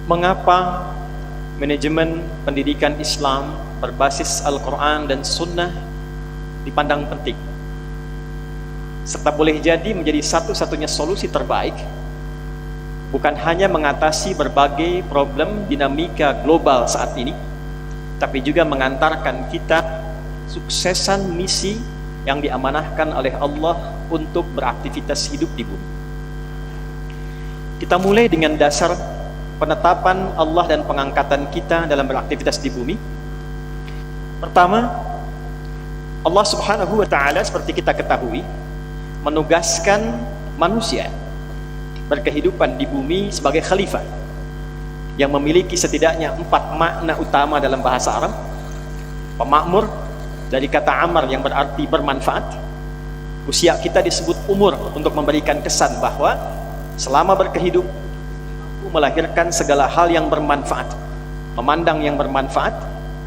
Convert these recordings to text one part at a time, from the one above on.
Mengapa manajemen pendidikan Islam berbasis Al-Quran dan Sunnah dipandang penting, serta boleh jadi menjadi satu-satunya solusi terbaik, bukan hanya mengatasi berbagai problem dinamika global saat ini, tapi juga mengantarkan kita suksesan misi yang diamanahkan oleh Allah untuk beraktivitas hidup di bumi. Kita mulai dengan dasar penetapan Allah dan pengangkatan kita dalam beraktivitas di bumi. Pertama, Allah Subhanahu wa Ta'ala seperti kita ketahui menugaskan manusia berkehidupan di bumi sebagai khalifah yang memiliki setidaknya 4 makna utama dalam bahasa Arab. Pemakmur, dari kata amar yang berarti bermanfaat. Usia kita disebut umur untuk memberikan kesan bahwa selama berkehidup melahirkan segala hal yang bermanfaat, memandang yang bermanfaat,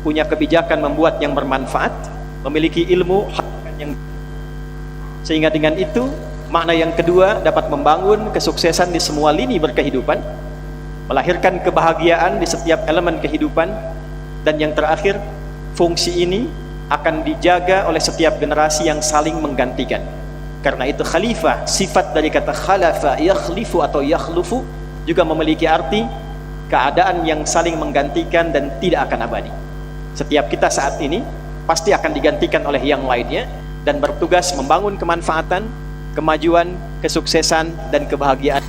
punya kebijakan membuat yang bermanfaat, memiliki ilmu yang, sehingga dengan itu makna yang kedua dapat membangun kesuksesan di semua lini berkehidupan, melahirkan kebahagiaan di setiap elemen kehidupan, dan yang terakhir, fungsi ini akan dijaga oleh setiap generasi yang saling menggantikan. Karena itu khalifah, sifat dari kata khalafa, yakhlifu atau yakhlufu, juga memiliki arti keadaan yang saling menggantikan dan tidak akan abadi. Setiap kita saat ini pasti akan digantikan oleh yang lainnya dan bertugas membangun kemanfaatan, kemajuan, kesuksesan, dan kebahagiaan.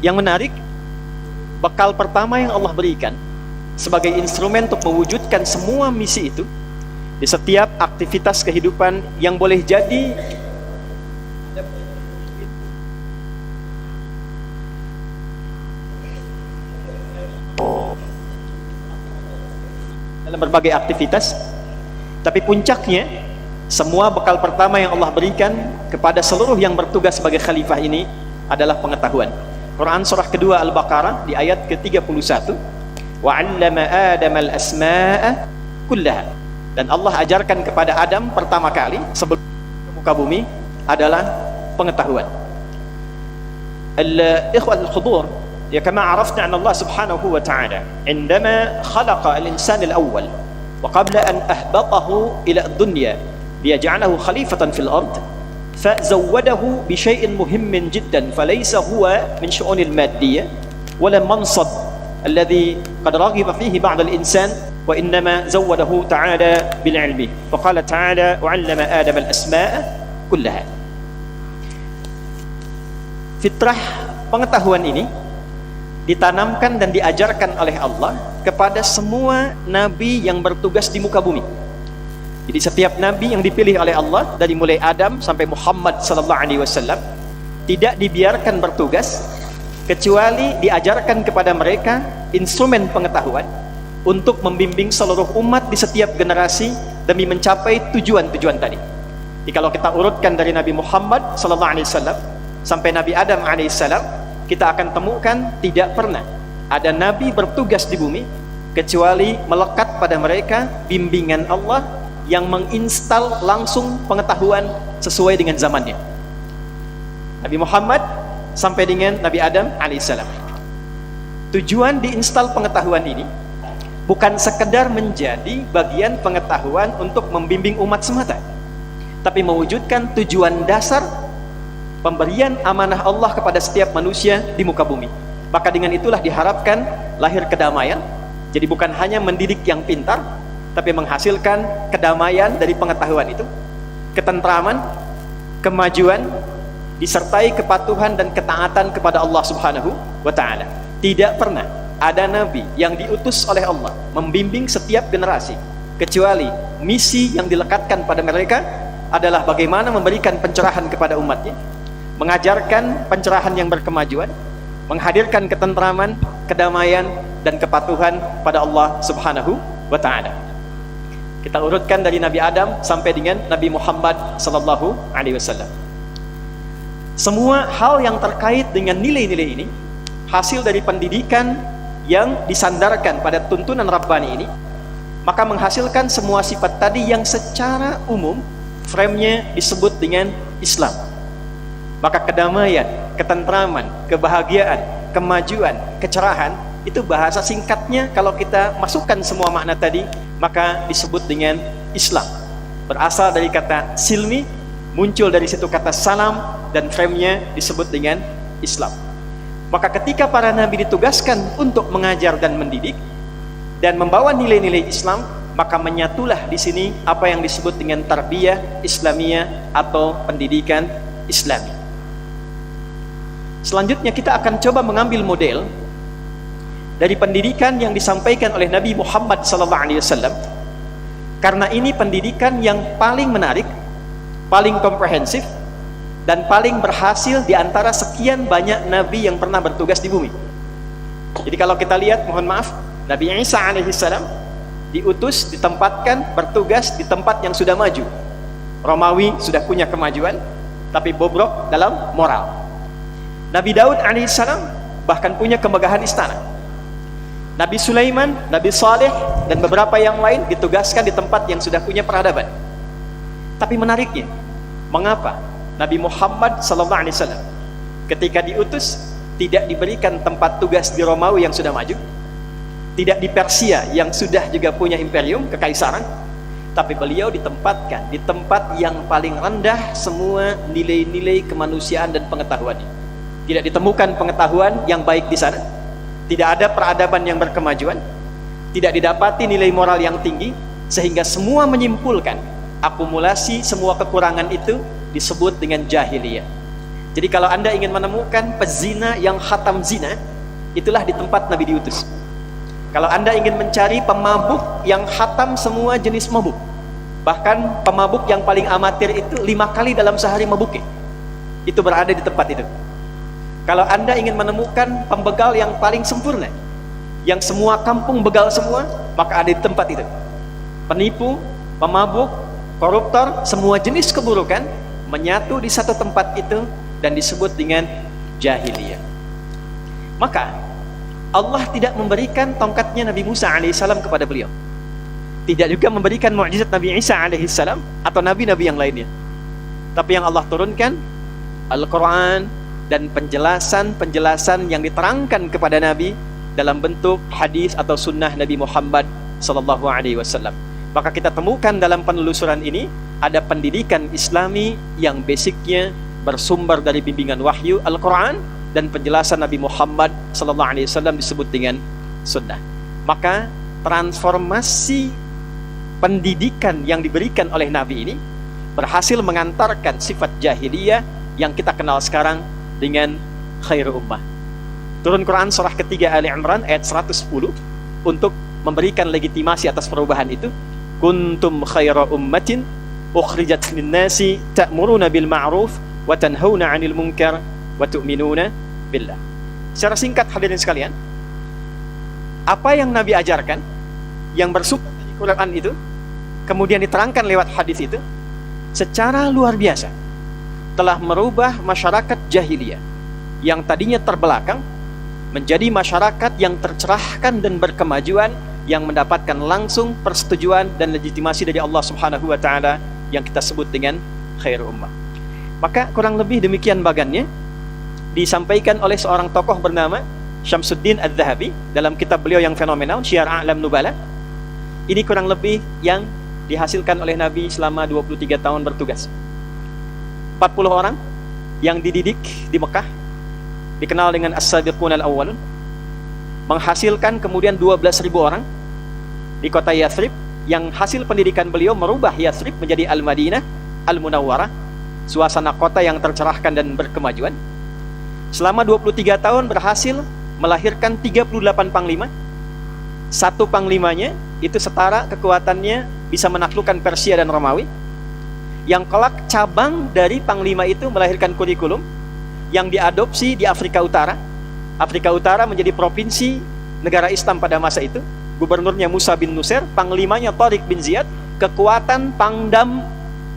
Yang menarik, bekal pertama yang Allah berikan sebagai instrumen untuk mewujudkan semua misi itu di setiap aktivitas kehidupan yang boleh jadi dalam berbagai aktivitas, tapi puncaknya semua bekal pertama yang Allah berikan kepada seluruh yang bertugas sebagai khalifah ini adalah pengetahuan. Quran surah kedua Al-Baqarah di ayat ke-31, wa'allama Adam al-asma'a kullaha, dan Allah ajarkan kepada Adam pertama kali sebelum ke muka bumi adalah pengetahuan. Al-ikhwah al-khudur, ya kama arafna an Allah subhanahu wa ta'ala indama khalaqa al-insan al-awwal wa qabla an ahbatahu ila ad-dunya liyaj'alahu khalifatan fil ard fazawwadahu bi shay'in muhimmin jiddan falaysa huwa min syu'un al-maddiyah wala mansab alladhi qad raghiba fihi ba'd al-insan wa innama zawwadahu ta'ala bil 'ilmi wa qala ta'ala wa 'allama Adam al-asma'a kullaha. Fitrah pengetahuan ini ditanamkan dan diajarkan oleh Allah kepada semua nabi yang bertugas di muka bumi. Jadi setiap nabi yang dipilih oleh Allah dari mulai Adam sampai Muhammad sallallahu alaihi wasallam tidak dibiarkan bertugas kecuali diajarkan kepada mereka instrumen pengetahuan untuk membimbing seluruh umat di setiap generasi demi mencapai tujuan-tujuan tadi. Jadi kalau kita urutkan dari Nabi Muhammad sallallahu alaihi wasallam sampai Nabi Adam alaihi salam, kita akan temukan tidak pernah ada nabi bertugas di bumi kecuali melekat pada mereka bimbingan Allah yang menginstal langsung pengetahuan sesuai dengan zamannya. Nabi Muhammad sampai dengan Nabi Adam alaihissalam. Tujuan diinstal pengetahuan ini bukan sekedar menjadi bagian pengetahuan untuk membimbing umat semata, tapi mewujudkan tujuan dasar pemberian amanah Allah kepada setiap manusia di muka bumi. Maka dengan itulah diharapkan lahir kedamaian. Jadi bukan hanya mendidik yang pintar, tapi menghasilkan kedamaian dari pengetahuan itu, ketentraman, kemajuan, disertai kepatuhan dan ketaatan kepada Allah Subhanahu wa Ta'ala. Tidak pernah ada nabi yang diutus oleh Allah membimbing setiap generasi kecuali misi yang dilekatkan pada mereka adalah bagaimana memberikan pencerahan kepada umatnya, mengajarkan pencerahan yang berkemajuan, menghadirkan ketentraman, kedamaian, dan kepatuhan pada Allah Subhanahu wa Ta'ala. Kita urutkan dari Nabi Adam sampai dengan Nabi Muhammad sallallahu alaihi wasallam. Semua hal yang terkait dengan nilai-nilai ini hasil dari pendidikan yang disandarkan pada tuntunan Rabbani ini, maka menghasilkan semua sifat tadi yang secara umum frame-nya disebut dengan Islam. Maka kedamaian, ketentraman, kebahagiaan, kemajuan, kecerahan, itu bahasa singkatnya kalau kita masukkan semua makna tadi, maka disebut dengan Islam. Berasal dari kata silmi, muncul dari situ kata salam, dan frame-nya disebut dengan Islam. Maka ketika para nabi ditugaskan untuk mengajar dan mendidik dan membawa nilai-nilai Islam, maka menyatulah di sini apa yang disebut dengan tarbiyah Islamiyah atau pendidikan Islami. Selanjutnya kita akan coba mengambil model dari pendidikan yang disampaikan oleh Nabi Muhammad SAW, karena ini pendidikan yang paling menarik, paling komprehensif, dan paling berhasil di antara sekian banyak nabi yang pernah bertugas di bumi. Jadi kalau kita lihat, mohon maaf, Nabi Isa alaihissalam diutus, ditempatkan, bertugas di tempat yang sudah maju. Romawi sudah punya kemajuan, tapi bobrok dalam moral. Nabi Daud alaihissalam bahkan punya kemegahan istana. Nabi Sulaiman, Nabi Saleh, dan beberapa yang lain ditugaskan di tempat yang sudah punya peradaban. Tapi menariknya, mengapa Nabi Muhammad SAW ketika diutus tidak diberikan tempat tugas di Romawi yang sudah maju, tidak di Persia yang sudah juga punya imperium, kekaisaran, tapi beliau ditempatkan di tempat yang paling rendah semua nilai-nilai kemanusiaan dan pengetahuannya. Tidak ditemukan pengetahuan yang baik di sana, tidak ada peradaban yang berkemajuan, tidak didapati nilai moral yang tinggi, sehingga semua menyimpulkan akumulasi semua kekurangan itu disebut dengan jahiliyah. Jadi kalau Anda ingin menemukan pezina yang khatam zina, itulah di tempat Nabi diutus. Kalau Anda ingin mencari pemabuk yang khatam semua jenis mabuk, bahkan pemabuk yang paling amatir itu 5 kali dalam sehari mabuknya, itu berada di tempat itu. Kalau Anda ingin menemukan pembegal yang paling sempurna, yang semua kampung begal semua, maka ada di tempat itu. Penipu, pemabuk, koruptor, semua jenis keburukan menyatu di satu tempat itu dan disebut dengan jahiliyah. Maka Allah tidak memberikan tongkatnya Nabi Musa alaihissalam kepada beliau, tidak juga memberikan mukjizat Nabi Isa alaihissalam atau nabi-nabi yang lainnya, tapi yang Allah turunkan Al-Quran dan penjelasan-penjelasan yang diterangkan kepada Nabi dalam bentuk hadis atau sunnah Nabi Muhammad SAW. Maka kita temukan dalam penelusuran ini ada pendidikan Islami yang basicnya bersumber dari bimbingan wahyu Al-Quran dan penjelasan Nabi Muhammad SAW disebut dengan sunnah. Maka transformasi pendidikan yang diberikan oleh Nabi ini berhasil mengantarkan sifat jahiliyah yang kita kenal sekarang dengan khair ummah. Turun Quran surah ketiga Ali Imran ayat 110 untuk memberikan legitimasi atas perubahan itu. Kuntum khaira ummatin ukhrijat lin-nasi ta'muruna bil ma'ruf wa tanhauna 'anil munkar wa tu'minuna billah. Secara singkat hadirin sekalian, apa yang Nabi ajarkan yang bersumber dari Quran itu kemudian diterangkan lewat hadis itu secara luar biasa telah merubah masyarakat jahiliyah yang tadinya terbelakang menjadi masyarakat yang tercerahkan dan berkemajuan, yang mendapatkan langsung persetujuan dan legitimasi dari Allah Subhanahu wa taala yang kita sebut dengan khair ummah. Maka kurang lebih demikian bagannya disampaikan oleh seorang tokoh bernama Syamsuddin Adz-Dzahabi dalam kitab beliau yang fenomenal Syiar A'lam Nubala. Ini kurang lebih yang dihasilkan oleh Nabi selama 23 tahun bertugas. 40 orang yang dididik di Mekah, dikenal dengan As-Sabiqun Al-Awwalun, menghasilkan kemudian 12.000 orang di kota Yathrib, yang hasil pendidikan beliau merubah Yathrib menjadi Al-Madinah Al-Munawwarah, suasana kota yang tercerahkan dan berkemajuan. Selama 23 tahun berhasil melahirkan 38 panglima. Satu panglimanya itu setara kekuatannya bisa menaklukkan Persia dan Romawi. Yang kelak cabang dari panglima itu melahirkan kurikulum yang diadopsi di Afrika Utara. Afrika Utara menjadi provinsi negara Islam pada masa itu. Gubernurnya Musa bin Nusair, panglimanya Tariq bin Ziyad. Kekuatan Pangdam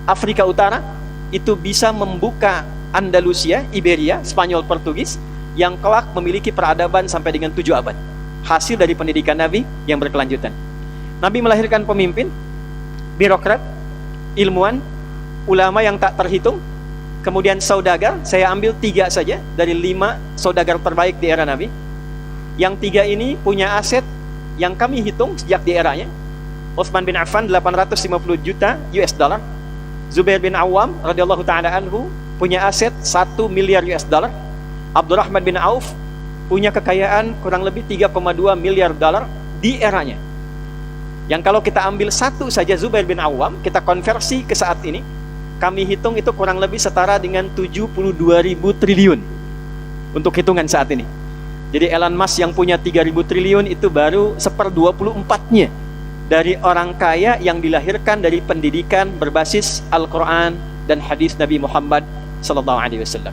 Afrika Utara itu bisa membuka Andalusia, Iberia, Spanyol, Portugis, yang kelak memiliki peradaban sampai dengan 7 abad. Hasil dari pendidikan Nabi yang berkelanjutan. Nabi melahirkan pemimpin, birokrat, ilmuwan, ulama yang tak terhitung, Kemudian saudagar, saya ambil 3 saja dari 5 saudagar terbaik di era Nabi. Yang 3 ini punya aset yang kami hitung sejak di eranya. Utsman bin Affan 850 juta US dollar. Zubair bin Awam radhiyallahu taala anhu punya aset 1 miliar US dollar. Abdurrahman bin Auf punya kekayaan kurang lebih 3,2 miliar dolar di eranya. Yang kalau kita ambil satu saja Zubair bin Awam, kita konversi ke saat ini, kami hitung itu kurang lebih setara dengan 72.000 triliun untuk hitungan saat ini. Jadi Elon Musk yang punya 3.000 triliun itu baru 1/24-nya dari orang kaya yang dilahirkan dari pendidikan berbasis Al-Quran dan hadis Nabi Muhammad SAW.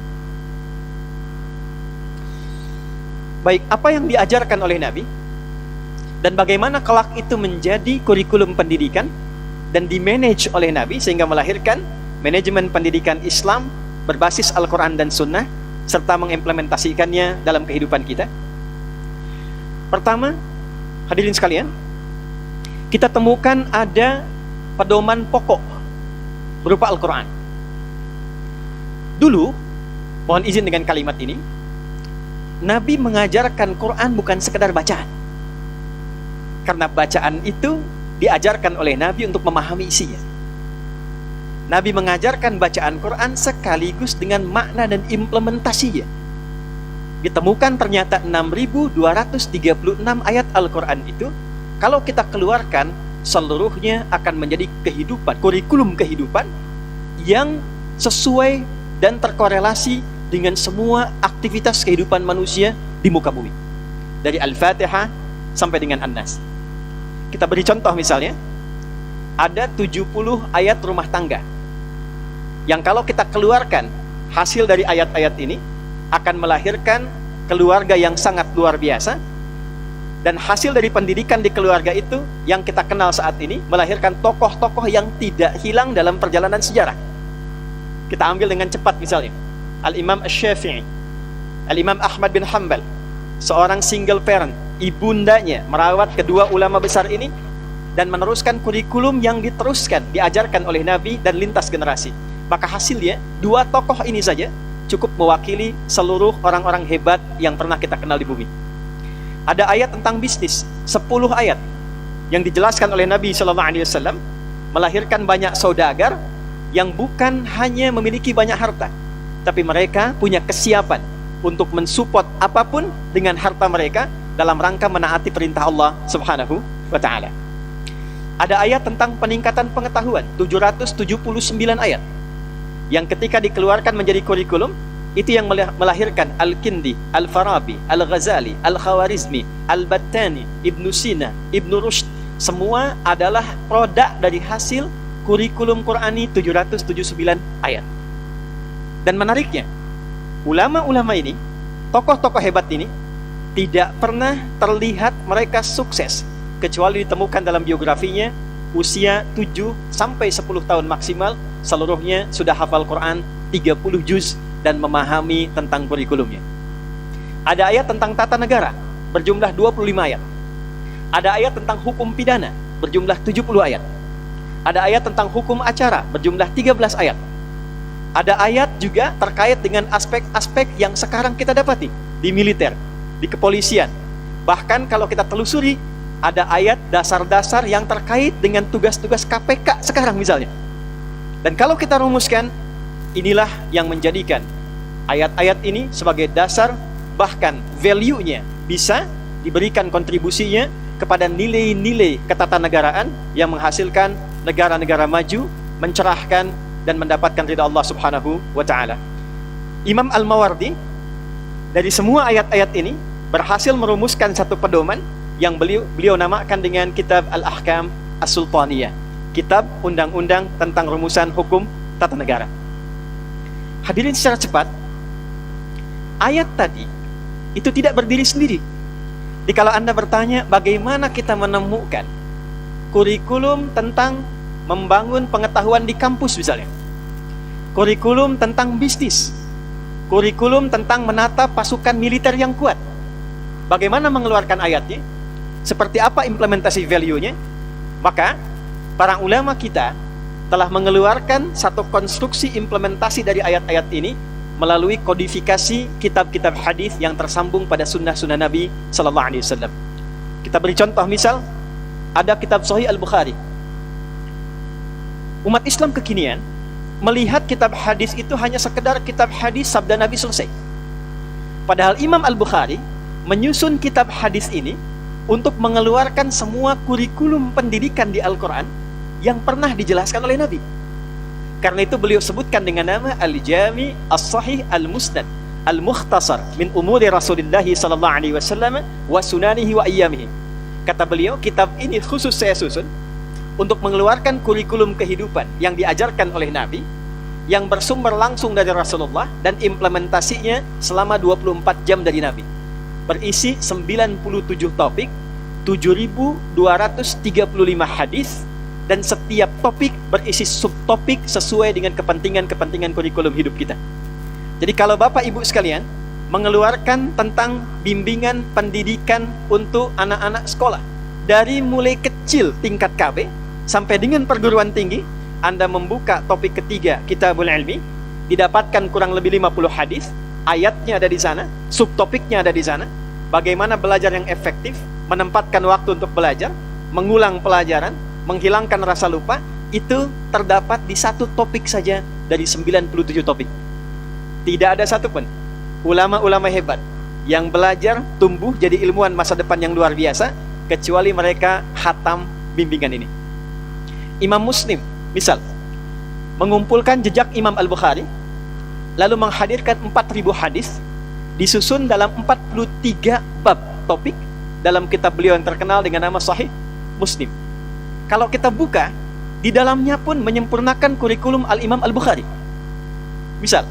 Baik, apa yang diajarkan oleh Nabi dan bagaimana kelak itu menjadi kurikulum pendidikan dan dimanage oleh Nabi sehingga melahirkan manajemen pendidikan Islam berbasis Al-Quran dan Sunnah serta mengimplementasikannya dalam kehidupan kita. Pertama, hadirin sekalian, kita temukan ada pedoman pokok berupa Al-Quran. Dulu, mohon izin dengan kalimat ini, Nabi mengajarkan Quran bukan sekedar bacaan. Karena bacaan itu diajarkan oleh Nabi untuk memahami isinya. Nabi mengajarkan bacaan Quran sekaligus dengan makna dan implementasinya. Ditemukan ternyata 6.236 ayat Al-Quran itu, kalau kita keluarkan, seluruhnya akan menjadi kehidupan, kurikulum kehidupan yang sesuai dan terkorelasi dengan semua aktivitas kehidupan manusia di muka bumi. Dari Al-Fatihah sampai dengan An-Nas. Kita beri contoh misalnya, ada 70 ayat rumah tangga yang kalau kita keluarkan hasil dari ayat-ayat ini akan melahirkan keluarga yang sangat luar biasa, dan hasil dari pendidikan di keluarga itu yang kita kenal saat ini melahirkan tokoh-tokoh yang tidak hilang dalam perjalanan sejarah. Kita ambil dengan cepat misalnya Al-Imam Asy-Syafi'i, Al-Imam Ahmad bin Hanbal, seorang single parent, ibundanya merawat kedua ulama besar ini dan meneruskan kurikulum yang diteruskan, diajarkan oleh Nabi dan lintas generasi. Maka hasilnya, 2 tokoh ini saja cukup mewakili seluruh orang-orang hebat yang pernah kita kenal di bumi. Ada ayat tentang bisnis, 10 ayat yang dijelaskan oleh Nabi SAW melahirkan banyak saudagar yang bukan hanya memiliki banyak harta, tapi mereka punya kesiapan untuk mensupport apapun dengan harta mereka dalam rangka menaati perintah Allah Subhanahu wa ta'ala. Ada ayat tentang peningkatan pengetahuan, 779 ayat yang ketika dikeluarkan menjadi kurikulum, itu yang melahirkan Al-Kindi, Al-Farabi, Al-Ghazali, Al-Khawarizmi, Al-Battani, Ibnu Sina, Ibnu Rushd. Semua adalah produk dari hasil kurikulum Qurani 779 ayat. Dan menariknya, ulama-ulama ini, tokoh-tokoh hebat ini, tidak pernah terlihat mereka sukses kecuali ditemukan dalam biografinya usia 7 sampai 10 tahun maksimal seluruhnya sudah hafal Quran 30 juz dan memahami tentang kurikulumnya. Ada ayat tentang tata negara berjumlah 25 ayat. Ada ayat tentang hukum pidana berjumlah 70 ayat. Ada ayat tentang hukum acara berjumlah 13 ayat. Ada ayat juga terkait dengan aspek-aspek yang sekarang kita dapati di militer, di kepolisian. Bahkan kalau kita telusuri, ada ayat dasar-dasar yang terkait dengan tugas-tugas KPK sekarang misalnya. Dan kalau kita rumuskan, inilah yang menjadikan ayat-ayat ini sebagai dasar, bahkan value-nya bisa diberikan kontribusinya kepada nilai-nilai ketatanegaraan yang menghasilkan negara-negara maju, mencerahkan dan mendapatkan ridha Allah Subhanahu wa ta'ala. Imam Al-Mawardi dari semua ayat-ayat ini berhasil merumuskan satu pedoman yang beliau namakan dengan kitab Al-Ahkam As-Sultaniyah, kitab undang-undang tentang rumusan hukum tata negara. Hadirin secara cepat, ayat tadi itu tidak berdiri sendiri. Jikalau Anda bertanya bagaimana kita menemukan kurikulum tentang membangun pengetahuan di kampus misalnya, kurikulum tentang bisnis, kurikulum tentang menata pasukan militer yang kuat, bagaimana mengeluarkan ayatnya, seperti apa implementasi value-nya, maka para ulama kita telah mengeluarkan satu konstruksi implementasi dari ayat-ayat ini melalui kodifikasi kitab-kitab hadis yang tersambung pada sunnah-sunnah Nabi Sallallahu Alaihi Wasallam. Kita beri contoh, misal ada kitab Sahih Al-Bukhari. Umat Islam kekinian melihat kitab hadis itu hanya sekedar kitab hadis sabda Nabi selesai. Padahal Imam Al-Bukhari menyusun kitab hadis ini untuk mengeluarkan semua kurikulum pendidikan di Al-Quran yang pernah dijelaskan oleh Nabi. Karena itu beliau sebutkan dengan nama Al-Jami As-Sahih Al-Musnad Al-Mukhtasar min umuri Rasulullah sallallahu alaihi wasallam wa sunanihi wa ayyamihi. Kata beliau, kitab ini khusus saya susun untuk mengeluarkan kurikulum kehidupan yang diajarkan oleh Nabi, yang bersumber langsung dari Rasulullah dan implementasinya selama 24 jam dari Nabi. Berisi 97 topik, 7.235 hadis, dan setiap topik berisi subtopik sesuai dengan kepentingan kurikulum hidup kita. Jadi kalau Bapak Ibu sekalian mengeluarkan tentang bimbingan pendidikan untuk anak-anak sekolah, dari mulai kecil tingkat KB sampai dengan perguruan tinggi, Anda membuka topik ketiga Kitabul Ilmi, didapatkan kurang lebih 50 hadis, ayatnya ada di sana, subtopiknya ada di sana, bagaimana belajar yang efektif, menempatkan waktu untuk belajar, mengulang pelajaran, menghilangkan rasa lupa, itu terdapat di satu topik saja dari 97 topik. Tidak ada satupun ulama-ulama hebat yang belajar tumbuh jadi ilmuwan masa depan yang luar biasa kecuali mereka khatam bimbingan ini. Imam Muslim misal mengumpulkan jejak Imam Al-Bukhari, lalu menghadirkan 4.000 hadis disusun dalam 43 bab topik dalam kitab beliau yang terkenal dengan nama Sahih Muslim. Kalau kita buka, di dalamnya pun menyempurnakan kurikulum Al-Imam Al-Bukhari. Misal,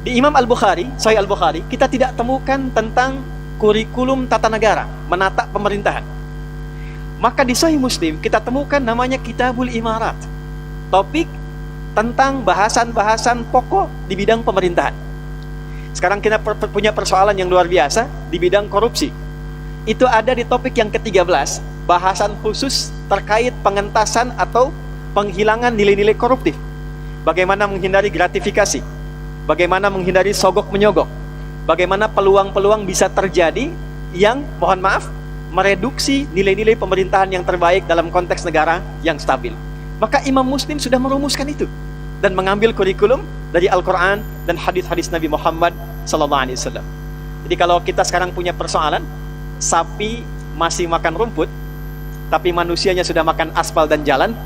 di Imam Al-Bukhari, Sahih Al-Bukhari, kita tidak temukan tentang kurikulum tata negara, menata pemerintahan. Maka di Sahih Muslim, kita temukan namanya Kitabul Imarat. Topik tentang bahasan-bahasan pokok di bidang pemerintahan. Sekarang kita punya persoalan yang luar biasa di bidang korupsi. Itu ada di topik yang ke-13, bahasan khusus terkait pengentasan atau penghilangan nilai-nilai koruptif. Bagaimana menghindari gratifikasi, bagaimana menghindari sogok menyogok, bagaimana peluang-peluang bisa terjadi yang, mohon maaf, mereduksi nilai-nilai pemerintahan yang terbaik dalam konteks negara yang stabil. Maka Imam Muslim sudah merumuskan itu dan mengambil kurikulum dari Al-Quran dan hadis-hadis Nabi Muhammad SAW. Jadi kalau kita sekarang punya persoalan, sapi masih makan rumput, tapi manusianya sudah makan aspal dan jalan,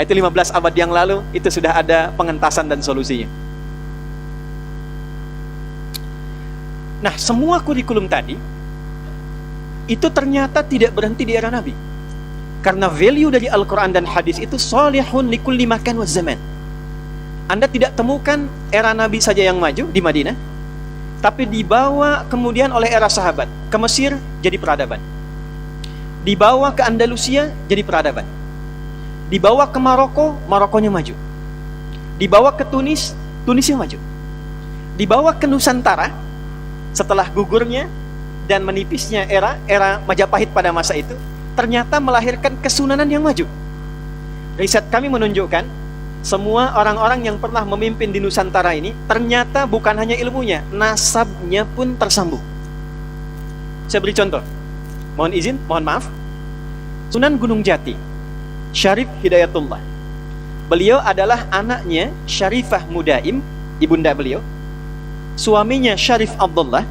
itu 15 abad yang lalu, itu sudah ada pengentasan dan solusinya. Nah, semua kurikulum tadi, itu ternyata tidak berhenti di era Nabi. Karena value dari Al-Quran dan hadis itu salihun likulli makan wa zaman. Anda tidak temukan era Nabi saja yang maju di Madinah, tapi dibawa kemudian oleh era sahabat ke Mesir jadi peradaban, dibawa ke Andalusia jadi peradaban, dibawa ke Maroko, Marokonya maju, dibawa ke Tunis, Tunisnya maju, dibawa ke Nusantara setelah gugurnya dan menipisnya era Majapahit pada masa itu, ternyata melahirkan kesunanan yang maju. Riset kami menunjukkan semua orang-orang yang pernah memimpin di Nusantara ini ternyata bukan hanya ilmunya, nasabnya pun tersambung. Saya beri contoh, mohon izin, mohon maaf. Sunan Gunung Jati, Syarif Hidayatullah, beliau adalah anaknya Syarifah Mudaim, ibunda beliau. Suaminya Syarif Abdullah.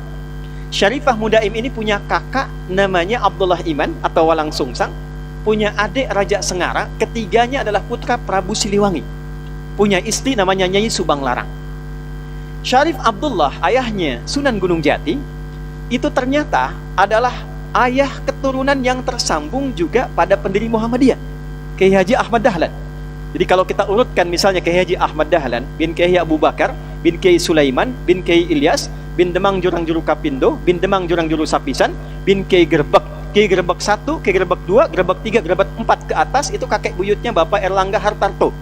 Syarifah Mudaim ini punya kakak namanya Abdullah Iman atau Walang Sungsang, punya adik Raja Sengara, ketiganya adalah putra Prabu Siliwangi, punya istri namanya Nyai Subang Larang. Syarif Abdullah, ayahnya Sunan Gunung Jati, itu ternyata adalah ayah keturunan yang tersambung juga pada pendiri Muhammadiyah, Kiai Haji Ahmad Dahlan. Jadi kalau kita urutkan misalnya Kiai Haji Ahmad Dahlan bin Kiai Abu Bakar bin Kiai Sulaiman bin Kiai Ilyas bin Demang Jurang Juru Kapindo bin Demang Jurang Juru Sapisan bin Kiai Gerbek, Kiai Gerbek 1, Kiai Gerbek 2, Gerbek 3, Gerbek 4 ke atas, itu kakek buyutnya Bapak Erlangga Hartarto.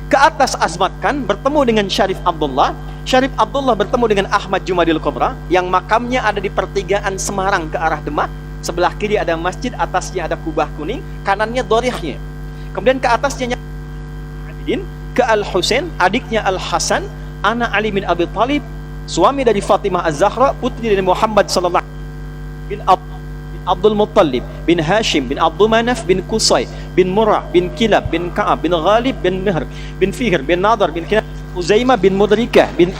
Ke atas Azmat Khan bertemu dengan Syarif Abdullah, Syarif Abdullah bertemu dengan Ahmad Jumadil Kubra yang makamnya ada di pertigaan Semarang ke arah Demak. Sebelah kiri ada masjid, atasnya ada kubah kuning, kanannya dorihnya. Kemudian ke atasnya Mujahidin, ke Al-Husain, adiknya Al-Hasan, anak Ali bin Abi Thalib, suami dari Fatimah Az-Zahra, putri dari Muhammad sallallahu alaihi wasallam, bin Abdul Muttalib, bin Hashim, bin Abdul Manaf, bin Qusay, bin Murrah, bin Kilab, bin Ka'ab, bin Ghalib, bin Mihr, bin Fihr, bin Nadar, bin Kinab, Uzaimah, bin Mudrikah, bin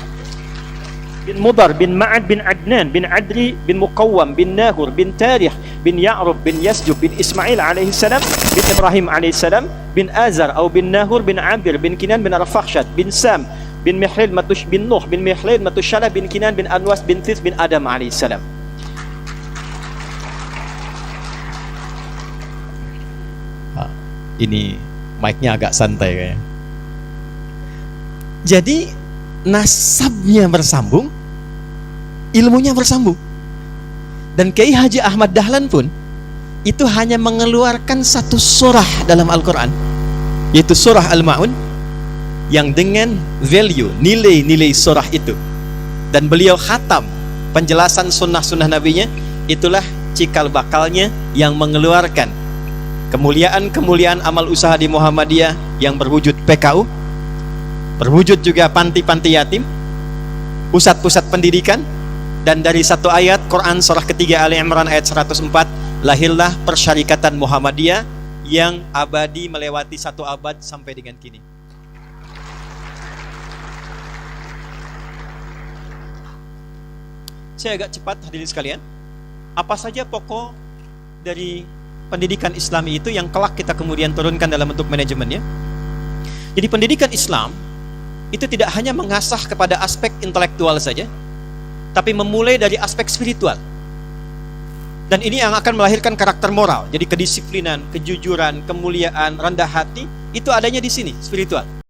Mudar, bin Ma'ad, bin Adnan, bin Adri, bin Muqawwam, bin Nahur, bin Tarikh, bin Ya'rub, bin Yasjub, bin Ismail alaihi salam, bin Ibrahim alaihi salam, bin Azar atau bin Nahur, bin Amir, bin Kinan, bin Arfakhshad, bin Sam, bin Mihlil, bin Nuh, bin Mihlil, Matushalah, bin Kinan, bin Anwas, bin Tis, bin Adam alaihi salam. Ini mic-nya agak santai kayaknya. Jadi nasabnya bersambung, ilmunya bersambung. Dan Kiai Haji Ahmad Dahlan pun itu hanya mengeluarkan satu surah dalam Al-Quran, yaitu surah Al-Ma'un, yang dengan value, nilai-nilai surah itu, dan beliau khatam penjelasan sunnah-sunnah nabinya. Itulah cikal bakalnya yang mengeluarkan kemuliaan-kemuliaan amal usaha di Muhammadiyah yang berwujud PKU, berwujud juga panti-panti yatim, pusat-pusat pendidikan, dan dari satu ayat Quran surah ketiga Ali Imran ayat 104, lahirlah Persyarikatan Muhammadiyah yang abadi melewati satu abad sampai dengan kini. Saya agak cepat hadirin sekalian. Apa saja pokok dari pendidikan Islami itu yang kelak kita kemudian turunkan dalam bentuk manajemennya? Jadi pendidikan Islam itu tidak hanya mengasah kepada aspek intelektual saja, tapi memulai dari aspek spiritual. Dan ini yang akan melahirkan karakter moral. Jadi kedisiplinan, kejujuran, kemuliaan, rendah hati, itu adanya di sini, spiritual.